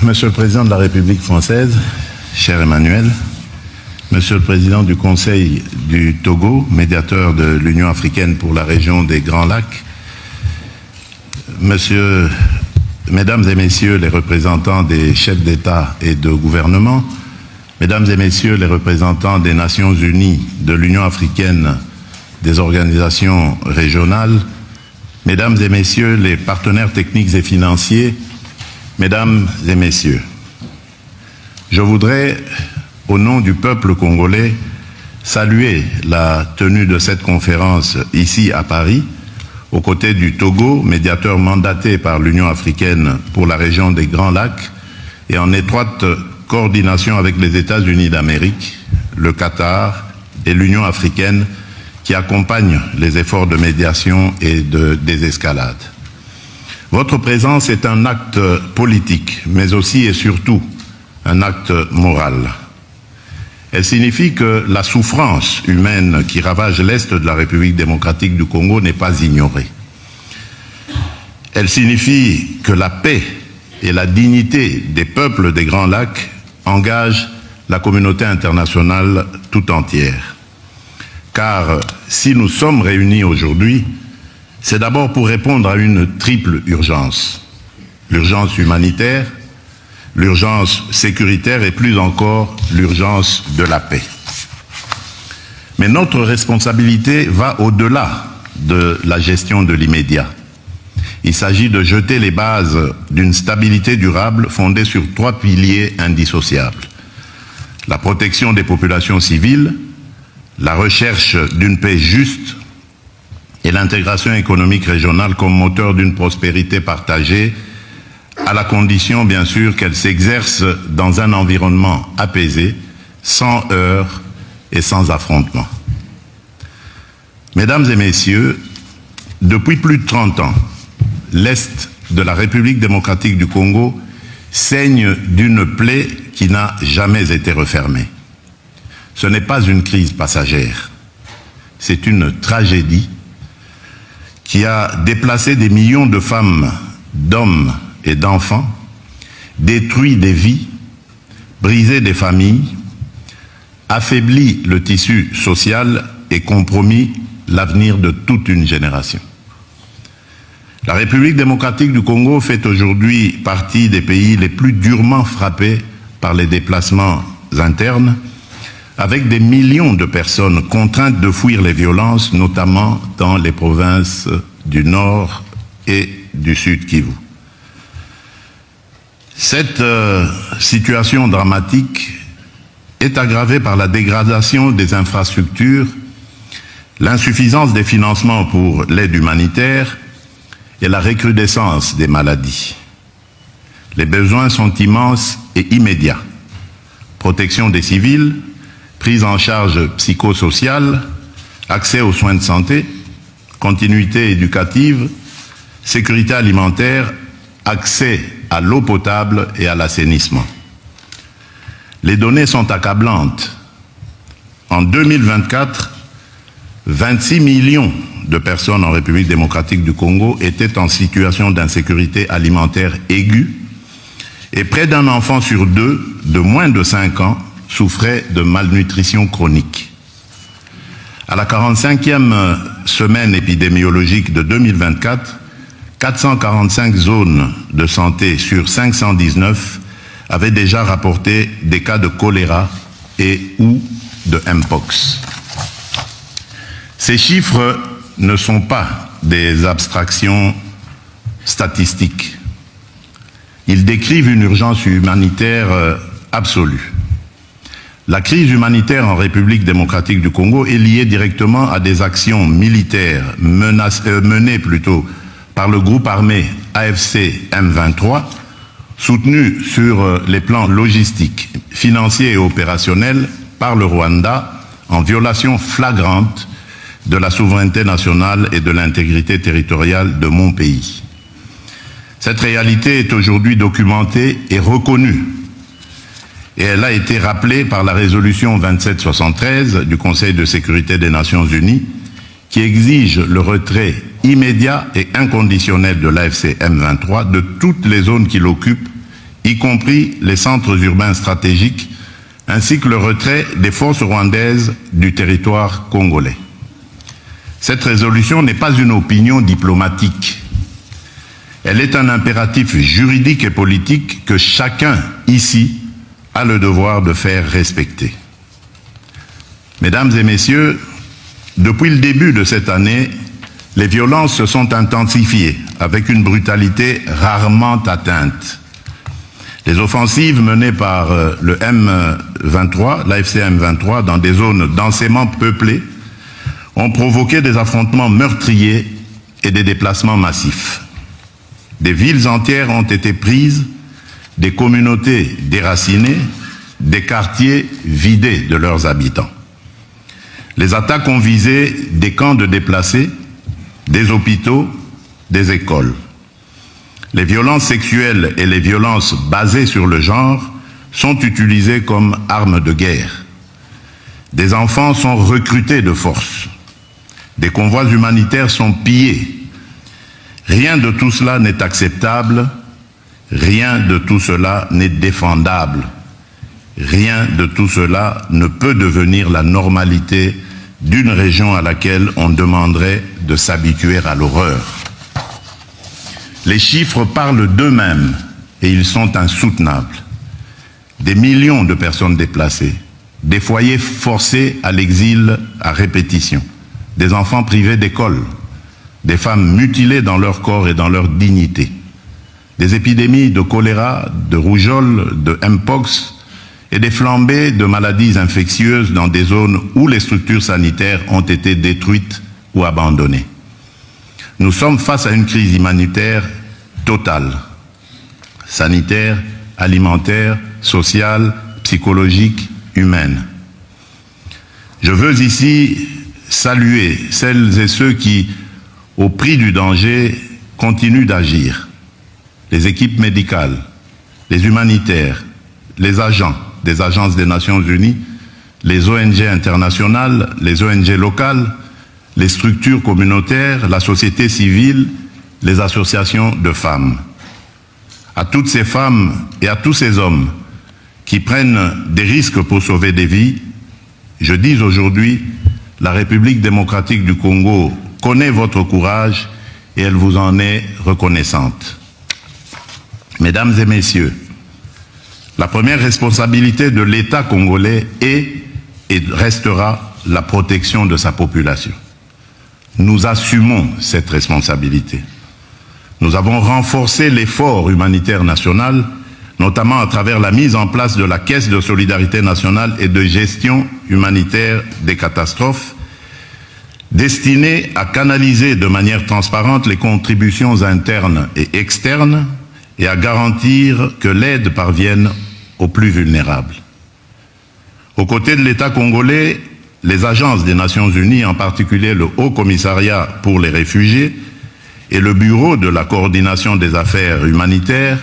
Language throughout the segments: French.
Monsieur le Président de la République française, cher Emmanuel, Monsieur le Président du Conseil du Togo, médiateur de l'Union africaine pour la région des Grands Lacs, Mesdames et Messieurs les représentants des chefs d'État et de gouvernement, Mesdames et Messieurs les représentants des Nations Unies, de l'Union africaine, des organisations régionales, Mesdames et Messieurs les partenaires techniques et financiers, Mesdames et Messieurs, je voudrais, au nom du peuple congolais, saluer la tenue de cette conférence ici à Paris, aux côtés du Togo, médiateur mandaté par l'Union africaine pour la région des Grands Lacs, et en étroite coordination avec les États-Unis d'Amérique, le Qatar et l'Union africaine qui accompagnent les efforts de médiation et de désescalade. Votre présence est un acte politique, mais aussi et surtout un acte moral. Elle signifie que la souffrance humaine qui ravage l'Est de la République démocratique du Congo n'est pas ignorée. Elle signifie que la paix et la dignité des peuples des Grands Lacs engagent la communauté internationale tout entière. Car si nous sommes réunis aujourd'hui, c'est d'abord pour répondre à une triple urgence. L'urgence humanitaire, l'urgence sécuritaire et plus encore l'urgence de la paix. Mais notre responsabilité va au-delà de la gestion de l'immédiat. Il s'agit de jeter les bases d'une stabilité durable fondée sur 3 piliers indissociables. La protection des populations civiles, la recherche d'une paix juste et l'intégration économique régionale comme moteur d'une prospérité partagée, à la condition, bien sûr, qu'elle s'exerce dans un environnement apaisé, sans heurts et sans affrontements. Mesdames et Messieurs, depuis plus de 30 ans, l'Est de la République démocratique du Congo saigne d'une plaie qui n'a jamais été refermée. Ce n'est pas une crise passagère, c'est une tragédie qui a déplacé des millions de femmes, d'hommes et d'enfants, détruit des vies, brisé des familles, affaibli le tissu social et compromis l'avenir de toute une génération. La République démocratique du Congo fait aujourd'hui partie des pays les plus durement frappés par les déplacements internes, avec des millions de personnes contraintes de fuir les violences, notamment dans les provinces du Nord et du Sud Kivu. Cette situation dramatique est aggravée par la dégradation des infrastructures, l'insuffisance des financements pour l'aide humanitaire et la recrudescence des maladies. Les besoins sont immenses et immédiats. Protection des civils, prise en charge psychosociale, accès aux soins de santé, continuité éducative, sécurité alimentaire, accès à l'eau potable et à l'assainissement. Les données sont accablantes. En 2024, 26 millions de personnes en République démocratique du Congo étaient en situation d'insécurité alimentaire aiguë et près d'un enfant sur 2 de moins de 5 ans souffrait de malnutrition chronique. À la 45e semaine épidémiologique de 2024, 445 zones de santé sur 519 avaient déjà rapporté des cas de choléra et ou de Mpox. Ces chiffres ne sont pas des abstractions statistiques. Ils décrivent une urgence humanitaire absolue. La crise humanitaire en République démocratique du Congo est liée directement à des actions militaires menées par le groupe armé AFC M23, soutenu sur les plans logistiques, financiers et opérationnels par le Rwanda, en violation flagrante de la souveraineté nationale et de l'intégrité territoriale de mon pays. Cette réalité est aujourd'hui documentée et reconnue, et elle a été rappelée par la résolution 2773 du Conseil de sécurité des Nations Unies, qui exige le retrait immédiat et inconditionnel de l'AFC M23 de toutes les zones qu'il occupe y compris les centres urbains stratégiques, ainsi que le retrait des forces rwandaises du territoire congolais. Cette résolution n'est pas une opinion diplomatique. Elle est un impératif juridique et politique que chacun ici a le devoir de faire respecter. Mesdames et messieurs, depuis le début de cette année, les violences se sont intensifiées avec une brutalité rarement atteinte. Les offensives menées par le M23, l'AFC M23, dans des zones densément peuplées, ont provoqué des affrontements meurtriers et des déplacements massifs. Des villes entières ont été prises, des communautés déracinées, des quartiers vidés de leurs habitants. Les attaques ont visé des camps de déplacés, des hôpitaux, des écoles. Les violences sexuelles et les violences basées sur le genre sont utilisées comme armes de guerre. Des enfants sont recrutés de force. Des convois humanitaires sont pillés. Rien de tout cela n'est acceptable, rien de tout cela n'est défendable. Rien de tout cela ne peut devenir la normalité d'une région à laquelle on demanderait de s'habituer à l'horreur. Les chiffres parlent d'eux-mêmes et ils sont insoutenables. Des millions de personnes déplacées, des foyers forcés à l'exil à répétition, des enfants privés d'école, des femmes mutilées dans leur corps et dans leur dignité, des épidémies de choléra, de rougeole, de mpox, et des flambées de maladies infectieuses dans des zones où les structures sanitaires ont été détruites ou abandonnées. Nous sommes face à une crise humanitaire totale, sanitaire, alimentaire, sociale, psychologique, humaine. Je veux ici saluer celles et ceux qui, au prix du danger, continuent d'agir. Les équipes médicales, les humanitaires, les agents des agences des Nations Unies, les ONG internationales, les ONG locales, les structures communautaires, la société civile, les associations de femmes. À toutes ces femmes et à tous ces hommes qui prennent des risques pour sauver des vies, je dis aujourd'hui, la République démocratique du Congo connaît votre courage et elle vous en est reconnaissante. Mesdames et messieurs, la première responsabilité de l'État congolais est et restera la protection de sa population. Nous assumons cette responsabilité. Nous avons renforcé l'effort humanitaire national, notamment à travers la mise en place de la Caisse de solidarité nationale et de gestion humanitaire des catastrophes, destinée à canaliser de manière transparente les contributions internes et externes et à garantir que l'aide parvienne aux plus vulnérables. Aux côtés de l'État congolais, les agences des Nations Unies, en particulier le Haut Commissariat pour les réfugiés et le Bureau de la coordination des affaires humanitaires,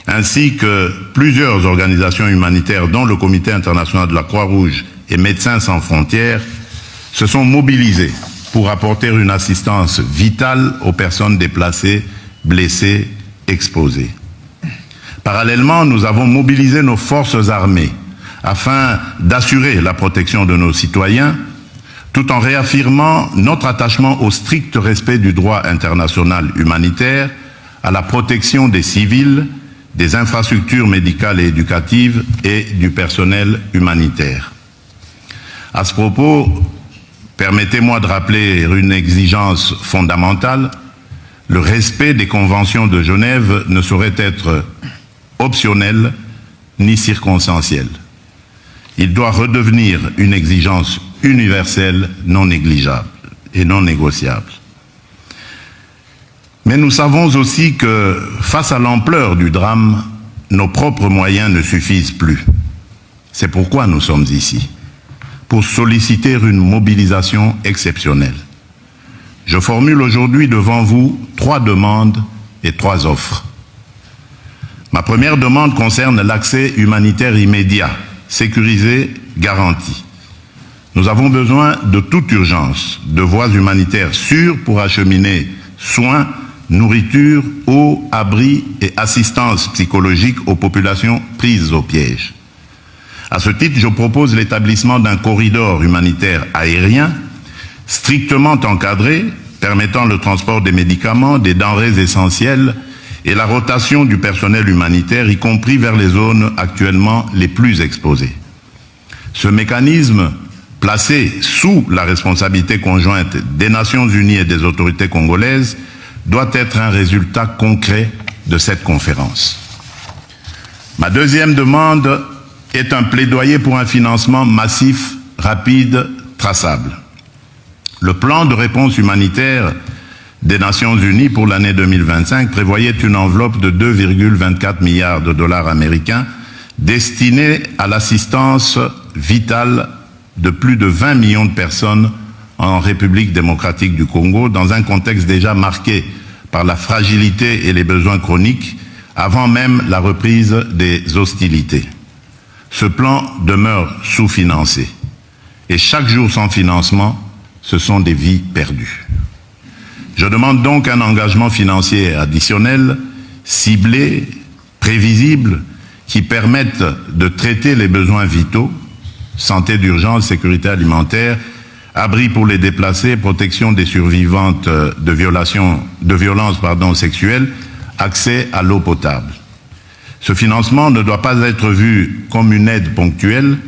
ainsi que plusieurs organisations humanitaires dont le Comité international de la Croix-Rouge et Médecins sans frontières, se sont mobilisés pour apporter une assistance vitale aux personnes déplacées, blessées, exposées. Parallèlement, nous avons mobilisé nos forces armées afin d'assurer la protection de nos citoyens, tout en réaffirmant notre attachement au strict respect du droit international humanitaire, à la protection des civils, des infrastructures médicales et éducatives et du personnel humanitaire. À ce propos, permettez-moi de rappeler une exigence fondamentale. Le respect des conventions de Genève ne saurait être optionnel ni circonstanciel. Il doit redevenir une exigence universelle, non négligeable et non négociable. Mais nous savons aussi que, face à l'ampleur du drame, nos propres moyens ne suffisent plus. C'est pourquoi nous sommes ici, pour solliciter une mobilisation exceptionnelle. Je formule aujourd'hui devant vous 3 demandes et 3 offres. Ma première demande concerne l'accès humanitaire immédiat, sécurisé, garanti. Nous avons besoin de toute urgence de voies humanitaires sûres pour acheminer soins, nourriture, eau, abri et assistance psychologique aux populations prises au piège. À ce titre, je propose l'établissement d'un corridor humanitaire aérien strictement encadré, permettant le transport des médicaments, des denrées essentielles et la rotation du personnel humanitaire, y compris vers les zones actuellement les plus exposées. Ce mécanisme, placé sous la responsabilité conjointe des Nations Unies et des autorités congolaises, doit être un résultat concret de cette conférence. Ma deuxième demande est un plaidoyer pour un financement massif, rapide, traçable. Le plan de réponse humanitaire des Nations Unies pour l'année 2025 prévoyait une enveloppe de 2,24 milliards de dollars américains destinée à l'assistance vitale de plus de 20 millions de personnes en République démocratique du Congo, dans un contexte déjà marqué par la fragilité et les besoins chroniques, avant même la reprise des hostilités. Ce plan demeure sous-financé. Et chaque jour sans financement, ce sont des vies perdues. Je demande donc un engagement financier additionnel, ciblé, prévisible, qui permette de traiter les besoins vitaux, santé d'urgence, sécurité alimentaire, abri pour les déplacés, protection des survivantes de violences sexuelles, accès à l'eau potable. Ce financement ne doit pas être vu comme une aide ponctuelle,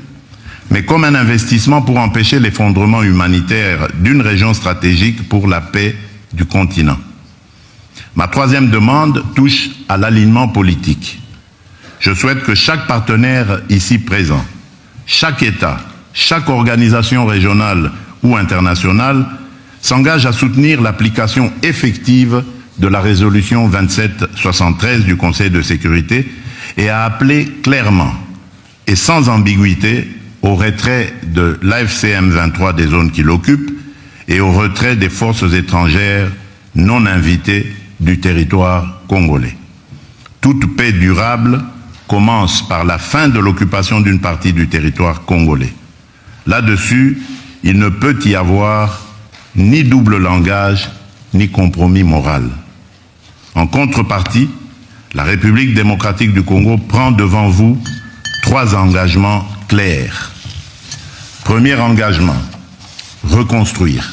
mais comme un investissement pour empêcher l'effondrement humanitaire d'une région stratégique pour la paix du continent. Ma troisième demande touche à l'alignement politique. Je souhaite que chaque partenaire ici présent, chaque État, chaque organisation régionale ou internationale s'engage à soutenir l'application effective de la résolution 2773 du Conseil de sécurité et à appeler clairement et sans ambiguïté au retrait de l'AFCM 23 des zones qui l'occupent et au retrait des forces étrangères non invitées du territoire congolais. Toute paix durable commence par la fin de l'occupation d'une partie du territoire congolais. Là-dessus, il ne peut y avoir ni double langage, ni compromis moral. En contrepartie, la République démocratique du Congo prend devant vous 3 engagements clairs. Premier engagement, reconstruire.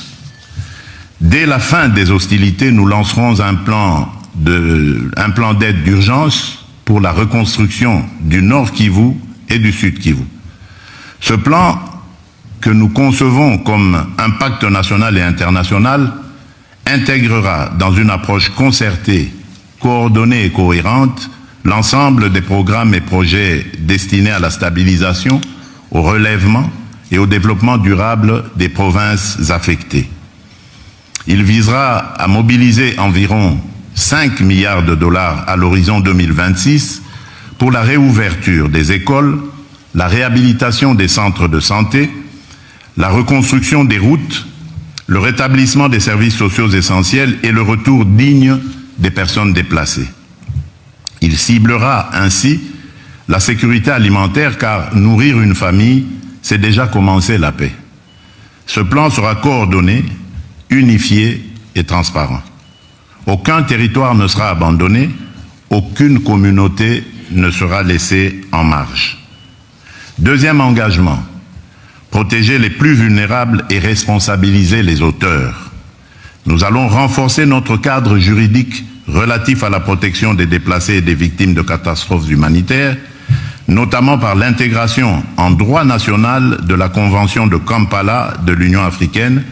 Dès la fin des hostilités, nous lancerons un plan d'aide d'urgence pour la reconstruction du Nord Kivu et du Sud Kivu. Ce plan, que nous concevons comme un pacte national et international, intégrera dans une approche concertée, coordonnée et cohérente l'ensemble des programmes et projets destinés à la stabilisation, au relèvement et au développement durable des provinces affectées. Il visera à mobiliser environ 5 milliards de dollars à l'horizon 2026 pour la réouverture des écoles, la réhabilitation des centres de santé, la reconstruction des routes, le rétablissement des services sociaux essentiels et le retour digne des personnes déplacées. Il ciblera ainsi la sécurité alimentaire car nourrir une famille, c'est déjà commencer la paix. Ce plan sera coordonné, unifié et transparent. Aucun territoire ne sera abandonné, aucune communauté ne sera laissée en marge. Deuxième engagement, protéger les plus vulnérables et responsabiliser les auteurs. Nous allons renforcer notre cadre juridique relatif à la protection des déplacés et des victimes de catastrophes humanitaires, notamment par l'intégration en droit national de la Convention de Kampala de l'Union africaine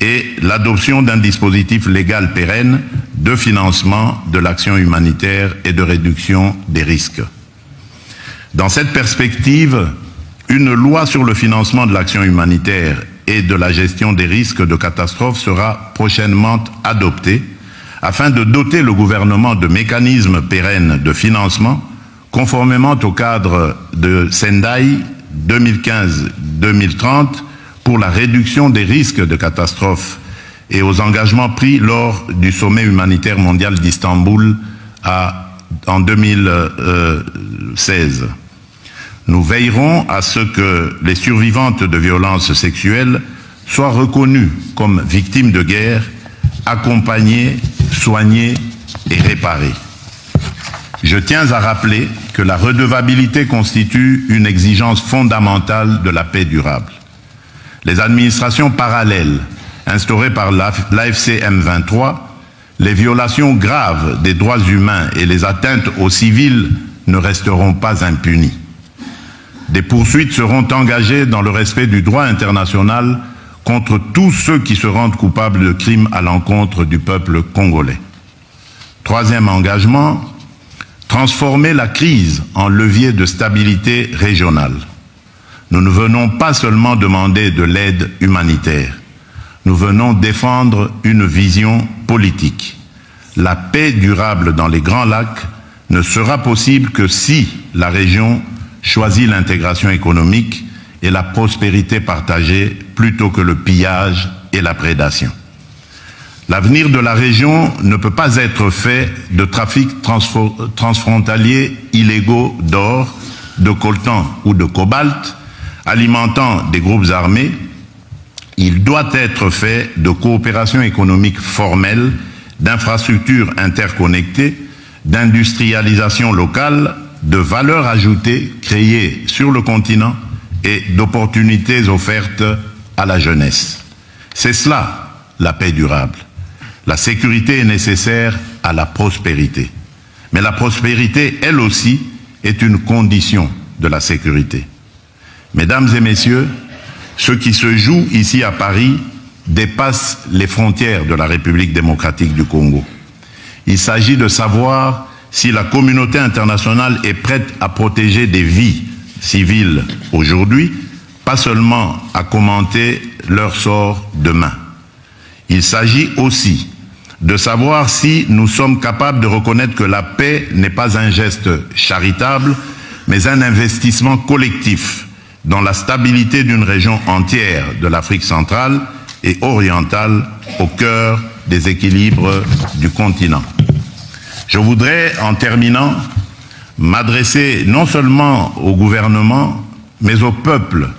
et l'adoption d'un dispositif légal pérenne de financement de l'action humanitaire et de réduction des risques. Dans cette perspective, une loi sur le financement de l'action humanitaire et de la gestion des risques de catastrophe sera prochainement adoptée afin de doter le gouvernement de mécanismes pérennes de financement conformément au cadre de Sendai 2015-2030 pour la réduction des risques de catastrophe et aux engagements pris lors du sommet humanitaire mondial d'Istanbul en 2016. Nous veillerons à ce que les survivantes de violences sexuelles soient reconnues comme victimes de guerre, accompagnées, soignées et réparée. Je tiens à rappeler que la redevabilité constitue une exigence fondamentale de la paix durable. Les administrations parallèles instaurées par l'AFC M23, les violations graves des droits humains et les atteintes aux civils ne resteront pas impunies. Des poursuites seront engagées dans le respect du droit international contre tous ceux qui se rendent coupables de crimes à l'encontre du peuple congolais. Troisième engagement, transformer la crise en levier de stabilité régionale. Nous ne venons pas seulement demander de l'aide humanitaire, nous venons défendre une vision politique. La paix durable dans les Grands Lacs ne sera possible que si la région choisit l'intégration économique et la prospérité partagée plutôt que le pillage et la prédation. L'avenir de la région ne peut pas être fait de trafics transfrontaliers illégaux d'or, de coltan ou de cobalt, alimentant des groupes armés. Il doit être fait de coopération économique formelle, d'infrastructures interconnectées, d'industrialisation locale, de valeur ajoutée créée sur le continent et d'opportunités offertes à la jeunesse. C'est cela, la paix durable. La sécurité est nécessaire à la prospérité. Mais la prospérité, elle aussi, est une condition de la sécurité. Mesdames et messieurs, ce qui se joue ici à Paris dépasse les frontières de la République démocratique du Congo. Il s'agit de savoir si la communauté internationale est prête à protéger des vies civiles aujourd'hui, pas seulement à commenter leur sort demain. Il s'agit aussi de savoir si nous sommes capables de reconnaître que la paix n'est pas un geste charitable, mais un investissement collectif dans la stabilité d'une région entière de l'Afrique centrale et orientale au cœur des équilibres du continent. Je voudrais, en terminant, m'adresser non seulement au gouvernement, mais au peuple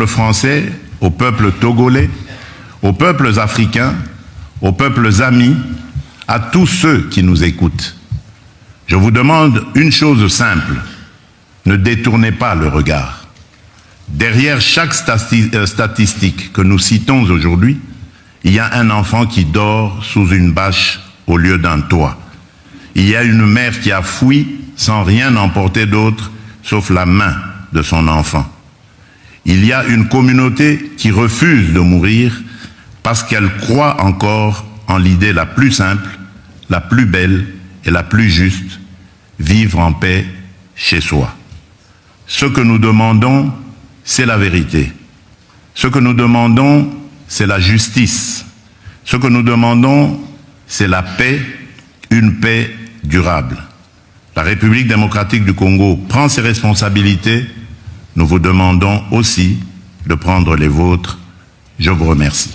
français, au peuple togolais, aux peuples africains, aux peuples amis, à tous ceux qui nous écoutent. Je vous demande une chose simple, ne détournez pas le regard. Derrière chaque statistique que nous citons aujourd'hui, il y a un enfant qui dort sous une bâche au lieu d'un toit. Il y a une mère qui a fui sans rien emporter d'autre sauf la main de son enfant. Il y a une communauté qui refuse de mourir parce qu'elle croit encore en l'idée la plus simple, la plus belle et la plus juste, vivre en paix chez soi. Ce que nous demandons, c'est la vérité. Ce que nous demandons, c'est la justice. Ce que nous demandons, c'est la paix, une paix durable. La République démocratique du Congo prend ses responsabilités. Nous vous demandons aussi de prendre les vôtres. Je vous remercie.